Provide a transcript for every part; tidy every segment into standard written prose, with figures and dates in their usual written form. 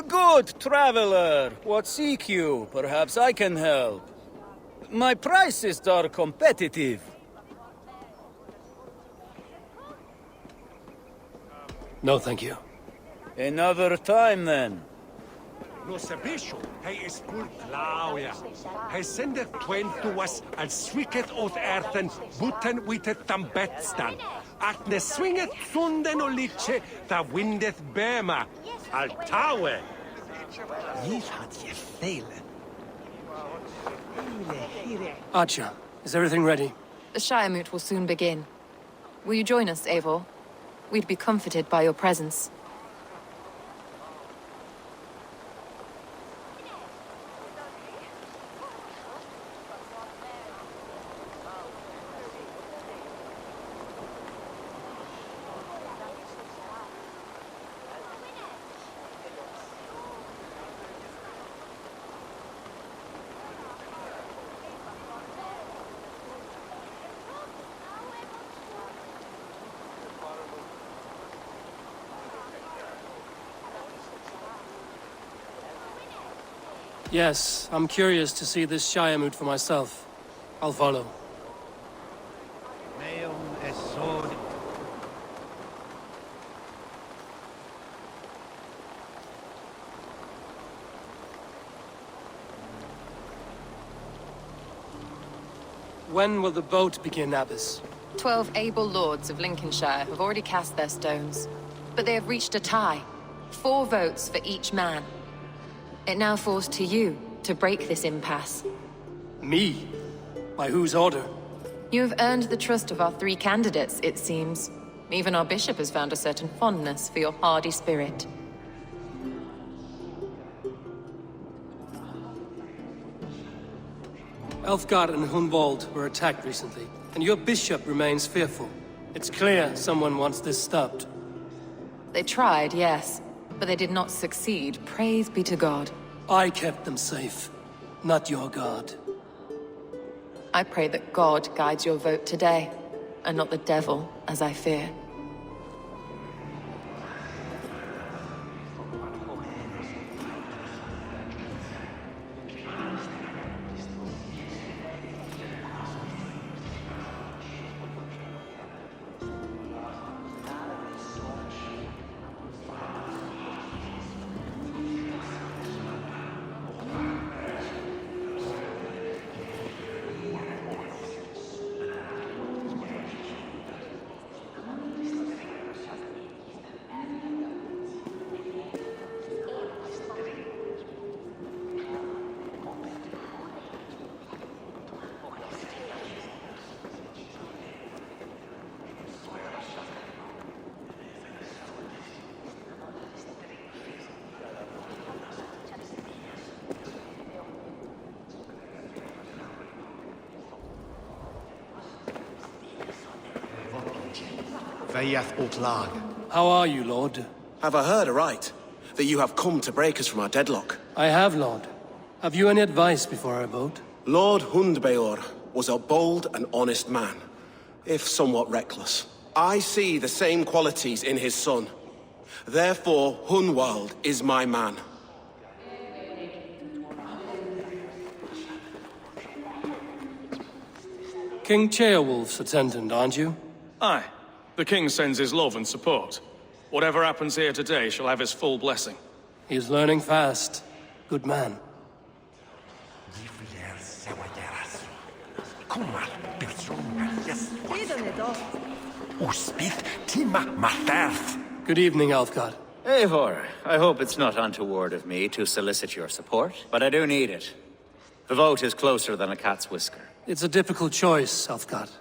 Good traveler, what seek you? Perhaps I can help. My prices are competitive. No, thank you. Another time, then. No sabisho, hij is full Claudia. Hij sendeth twain to us als swiketh oath earthen, buten witet tambetstan. At ne swingeth sunden o liche, da windeth bema. Al tawe. Hier had je velen. Archer, is everything ready? The Shire Moot will soon begin. Will you join us, Eivor? We'd be comforted by your presence. Yes, I'm curious to see this Shire Moot for myself. I'll follow. When will the boat begin, Abbess? 12 able lords of Lincolnshire have already cast their stones, but they have reached a tie. 4 votes for each man. It now falls to you to break this impasse. Me? By whose order? You have earned the trust of our 3 candidates, it seems. Even our bishop has found a certain fondness for your hardy spirit. Elfgard and Hunwald were attacked recently, and your bishop remains fearful. It's clear someone wants this stopped. They tried, yes, but they did not succeed. Praise be to God. I kept them safe, not your god. I pray that God guides your vote today, and not the devil, as I fear. How are you, Lord? Have I heard aright? That you have come to break us from our deadlock? I have, Lord. Have you any advice before I vote? Lord Hundbeor was a bold and honest man, if somewhat reckless. I see the same qualities in his son. Therefore, Hunwald is my man. King Ceolwulf's attendant, aren't you? Aye. The king sends his love and support. Whatever happens here today shall have his full blessing. He's learning fast. Good man. Good evening, Alfgard. Eivor, I hope it's not untoward of me to solicit your support, but I do need it. The vote is closer than a cat's whisker. It's a difficult choice, Alfgard.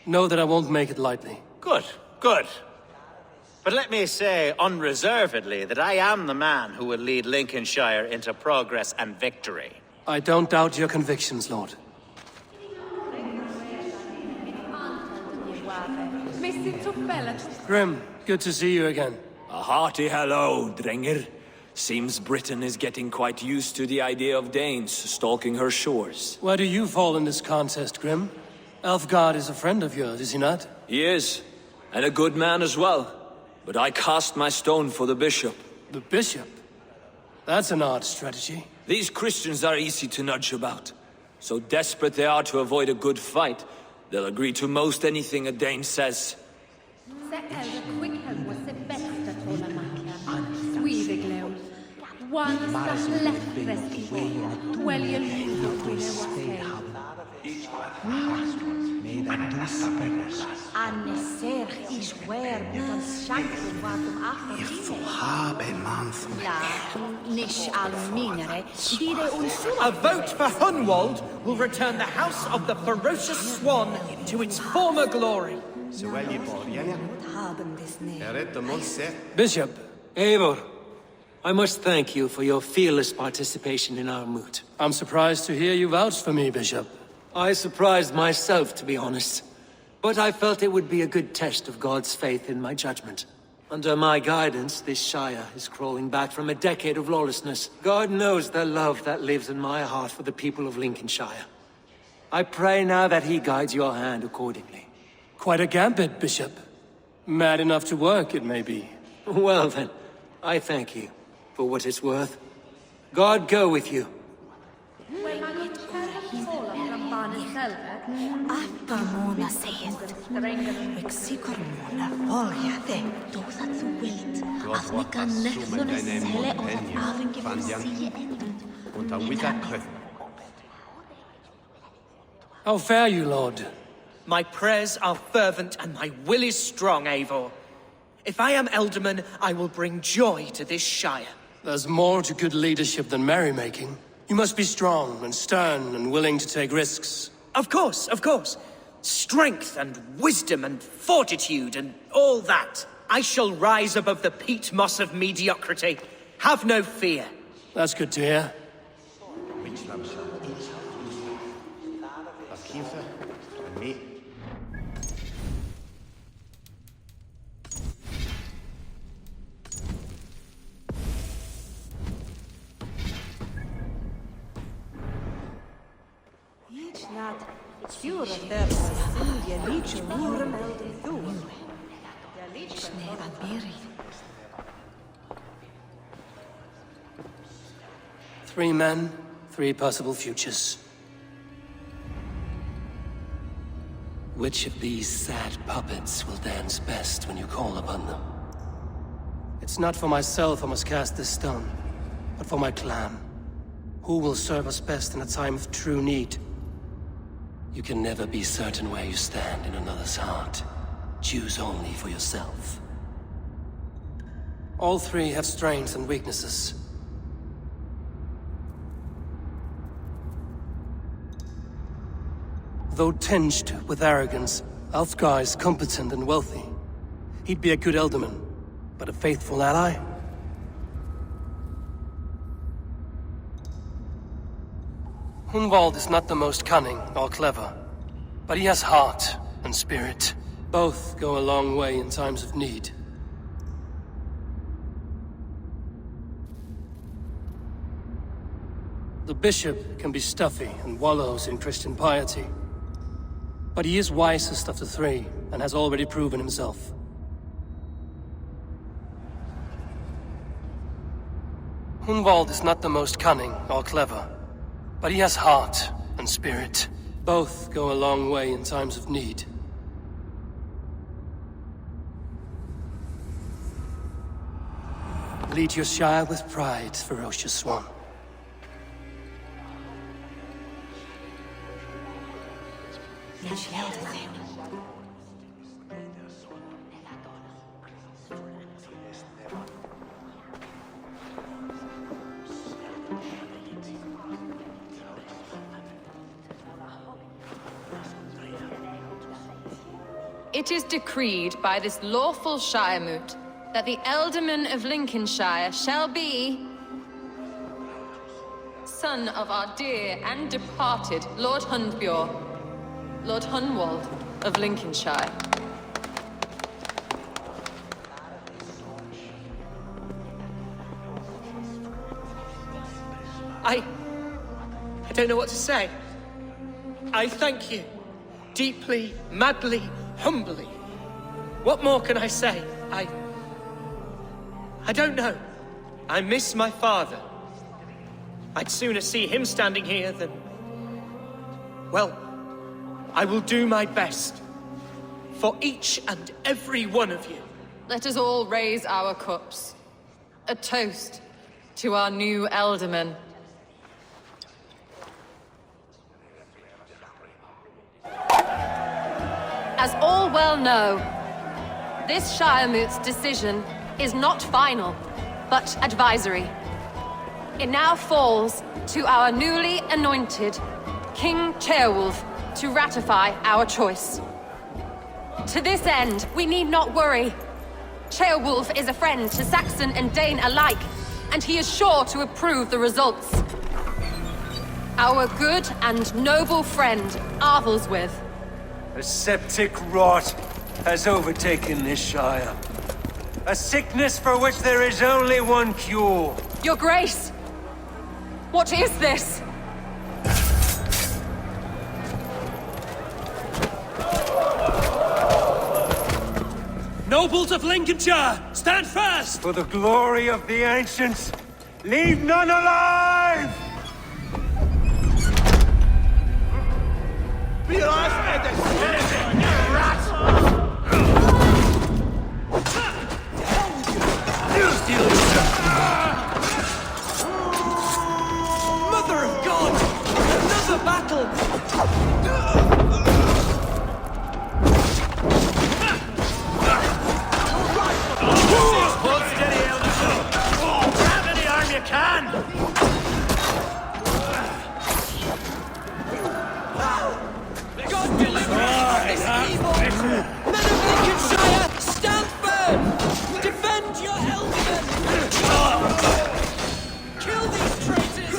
Know that I won't make it lightly. Good, good. But let me say unreservedly that I am the man who will lead Lincolnshire into progress and victory. I don't doubt your convictions, Lord. Grim, good to see you again. A hearty hello, Drenger. Seems Britain is getting quite used to the idea of Danes stalking her shores. Where do you fall in this contest, Grim? Elfgard is a friend of yours, is he not? He is, and a good man as well. But I cast my stone for the bishop. The bishop? That's an odd strategy. These Christians are easy to nudge about. So desperate they are to avoid a good fight, they'll agree to most anything a Dane says. A vote for Hunwald will return the House of the Ferocious Swan to its former glory. Bishop, Eivor, I must thank you for your fearless participation in our moot. I'm surprised to hear you vouch for me, Bishop. I surprised myself, to be honest. But I felt it would be a good test of God's faith in my judgment. Under my guidance, this Shire is crawling back from a decade of lawlessness. God knows the love that lives in my heart for the people of Lincolnshire. I pray now that he guides your hand accordingly. Quite a gambit, Bishop. Mad enough to work, it may be. Well then, I thank you for what it's worth. God go with you. How fare you, Lord? My prayers are fervent and my will is strong, Eivor. If I am Elderman, I will bring joy to this Shire. There's more to good leadership than merrymaking. You must be strong and stern and willing to take risks. Of course, of course. Strength and wisdom and fortitude and all that. I shall rise above the peat moss of mediocrity. Have no fear. That's good to hear. Three men, three possible futures. Which of these sad puppets will dance best when you call upon them? It's not for myself I must cast this stone, but for my clan. Who will serve us best in a time of true need? You can never be certain where you stand in another's heart. Choose only for yourself. All three have strengths and weaknesses. Though tinged with arrogance, Alfgar is competent and wealthy. He'd be a good Elderman, but a faithful ally? Hunwald is not the most cunning or clever, but he has heart and spirit. Both go a long way in times of need. The bishop can be stuffy and wallows in Christian piety. But he is wisest of the three, and has already proven himself. Hunwald is not the most cunning or clever, but he has heart and spirit. Both go a long way in times of need. Lead your Shire with pride, ferocious Swan. It is decreed by this lawful Shire moot that the Elderman of Lincolnshire shall be son of our dear and departed Lord Hundbjorn, Lord Hunwald of Lincolnshire. I don't know what to say. I thank you. Deeply, madly, humbly. What more can I say? I don't know. I miss my father. I'd sooner see him standing here than... Well, I will do my best. For each and every one of you. Let us all raise our cups. A toast to our new Elderman. As all well know, this Shiremoot's decision is not final, but advisory. It now falls to our newly anointed King Ceolwulf to ratify our choice. To this end, we need not worry. Ceolwulf is a friend to Saxon and Dane alike, and he is sure to approve the results. Our good and noble friend, Arthelswith. A septic rot has overtaken this Shire. A sickness for which there is only one cure. Your Grace! What is this? Nobles of Lincolnshire, stand fast! For the glory of the ancients, leave none alive! Mother of God! Another battle! Hold steady, Elder. Grab any arm you can! God deliver us from this evil! Men of Lincolnshire, stand firm! Defend your Elderman! Kill these traitors!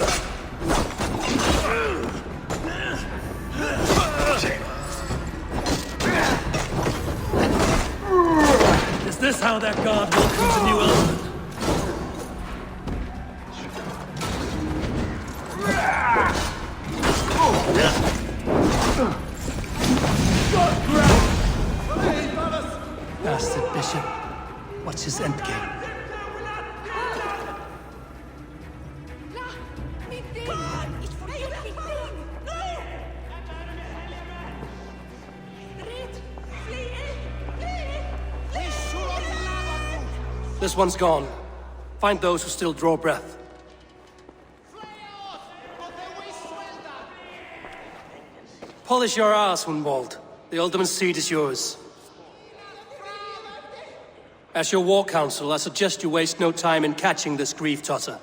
Is this how that god welcomes a new element? Bastard Bishop. What's his endgame? This one's gone. Find those who still draw breath. Polish your ass, Hunwald. The Alderman's seat is yours. As your war council, I suggest you waste no time in catching this grief-tosser.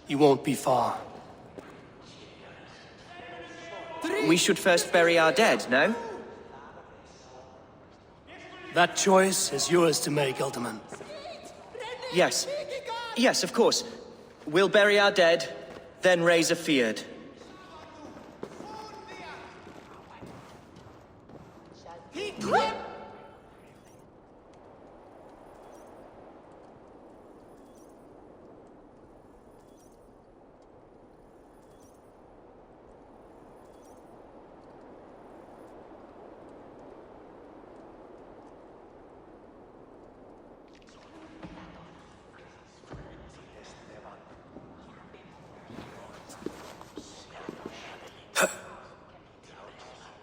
He won't be far. We should first bury our dead, no? That choice is yours to make, Alderman. Yes. Yes, of course. We'll bury our dead, then raise a feared.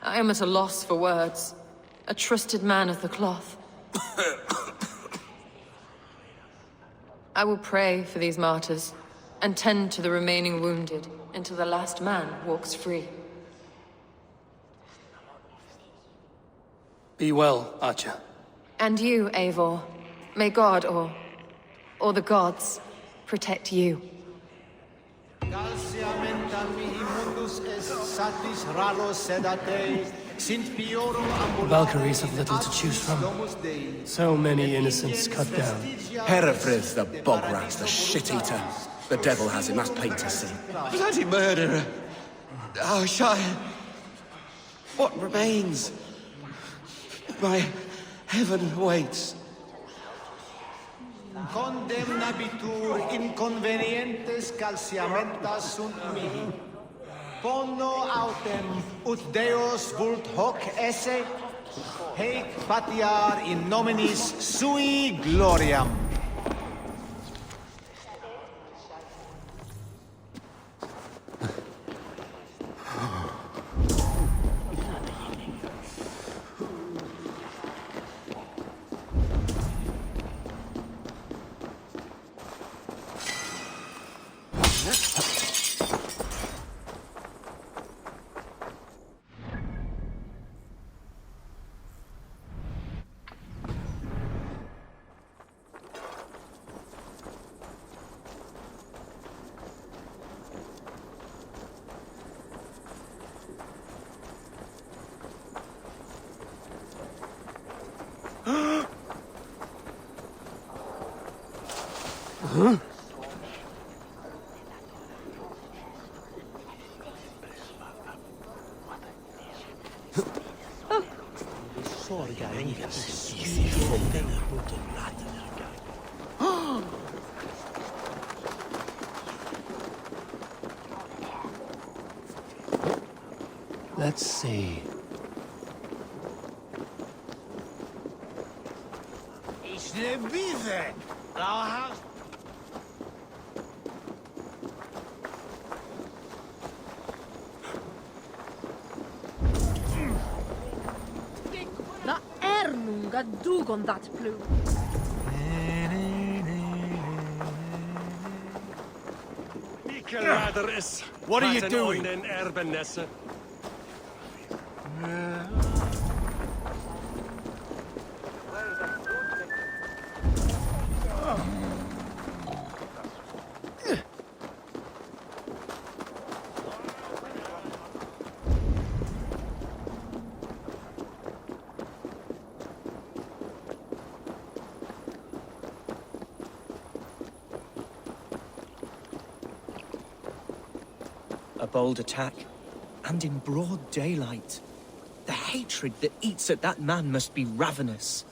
I am at a loss for words. A trusted man of the cloth. I will pray for these martyrs, and tend to the remaining wounded until the last man walks free. Be well, Archer. And you, Eivor. May God, or the gods, protect you. Valkyries have little to choose from. So many innocents cut down. Herefrith, the bog rat, the shit-eater. The devil has him, that's plain to see. Bloody murderer! Our Shire! What remains? My heaven waits. Condemnabitur inconvenientes calciamentas sunt mihi. Pono autem ut Deus vult hoc esse, heic patiar in nominis sui gloriam. Let's see. Ich lebe. Thou hast... La Ernunga dugon dat plume. What are you doing? A bold attack, and in broad daylight. The hatred that eats at that man must be ravenous.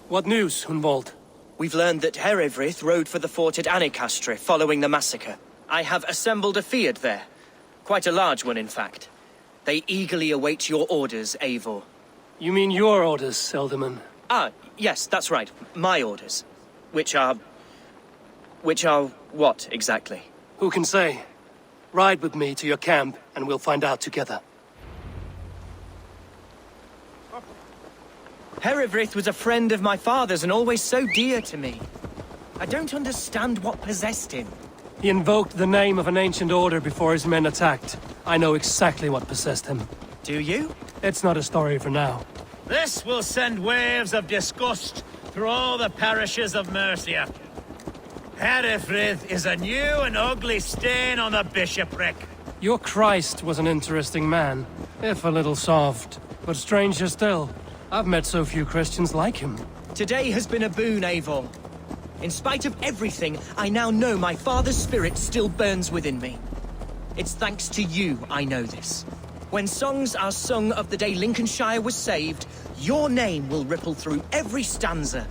What news, Hunwald? We've learned that Herewrith rode for the fort at Annikastre following the massacre. I have assembled a field there. Quite a large one, in fact. They eagerly await your orders, Eivor. You mean your orders, Elderman? Ah, yes, that's right. My orders. Which are what, exactly? Who can say? Ride with me to your camp, and we'll find out together. Herewrith was a friend of my father's and always so dear to me. I don't understand what possessed him. He invoked the name of an ancient order before his men attacked. I know exactly what possessed him. Do you? It's not a story for now. This will send waves of disgust through all the parishes of Mercia. Herefrith is a new and ugly stain on the bishopric. Your Christ was an interesting man, if a little soft. But stranger still, I've met so few Christians like him. Today has been a boon, Eivor. In spite of everything, I now know my father's spirit still burns within me. It's thanks to you I know this. When songs are sung of the day Lincolnshire was saved, your name will ripple through every stanza.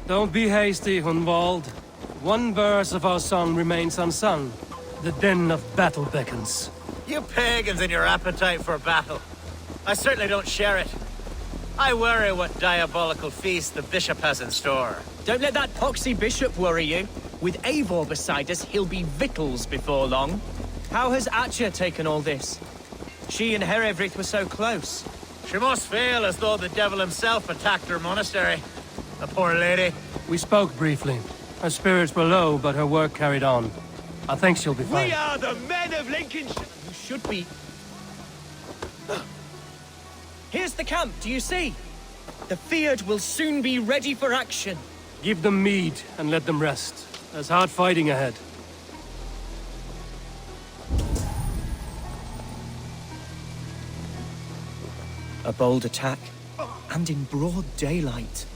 Don't be hasty, Hunwald. One verse of our song remains unsung. The din of battle beckons. You pagans and your appetite for battle. I certainly don't share it. I worry what diabolical feast the bishop has in store. Don't let that poxy bishop worry you. With Eivor beside us, he'll be victuals before long. How has Atcha taken all this? She and Herewrith were so close. She must feel as though the devil himself attacked her monastery. The poor lady. We spoke briefly. Her spirits were low, but her work carried on. I think she'll be fine. We are the men of Lincolnshire. You should be. Here's the camp, do you see? The Field will soon be ready for action. Give them mead and let them rest. There's hard fighting ahead. A bold attack, and in broad daylight.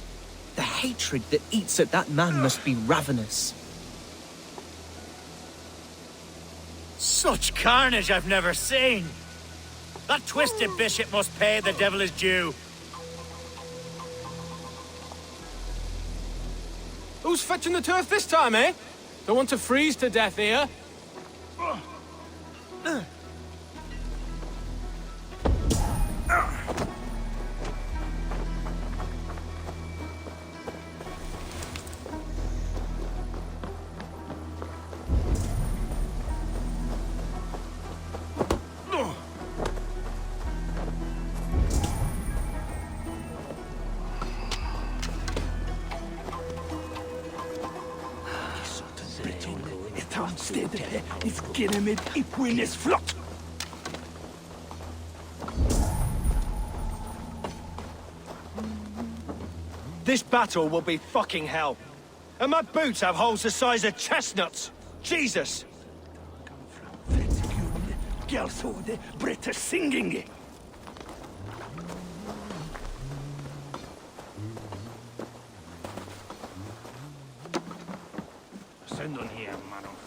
The hatred that eats at that man must be ravenous. Such carnage I've never seen. That twisted bishop must pay the devil his due. Who's fetching the turf this time, eh? Don't want to freeze to death here. This battle will be fucking hell. And my boots have holes the size of chestnuts. Jesus! undone here, mano.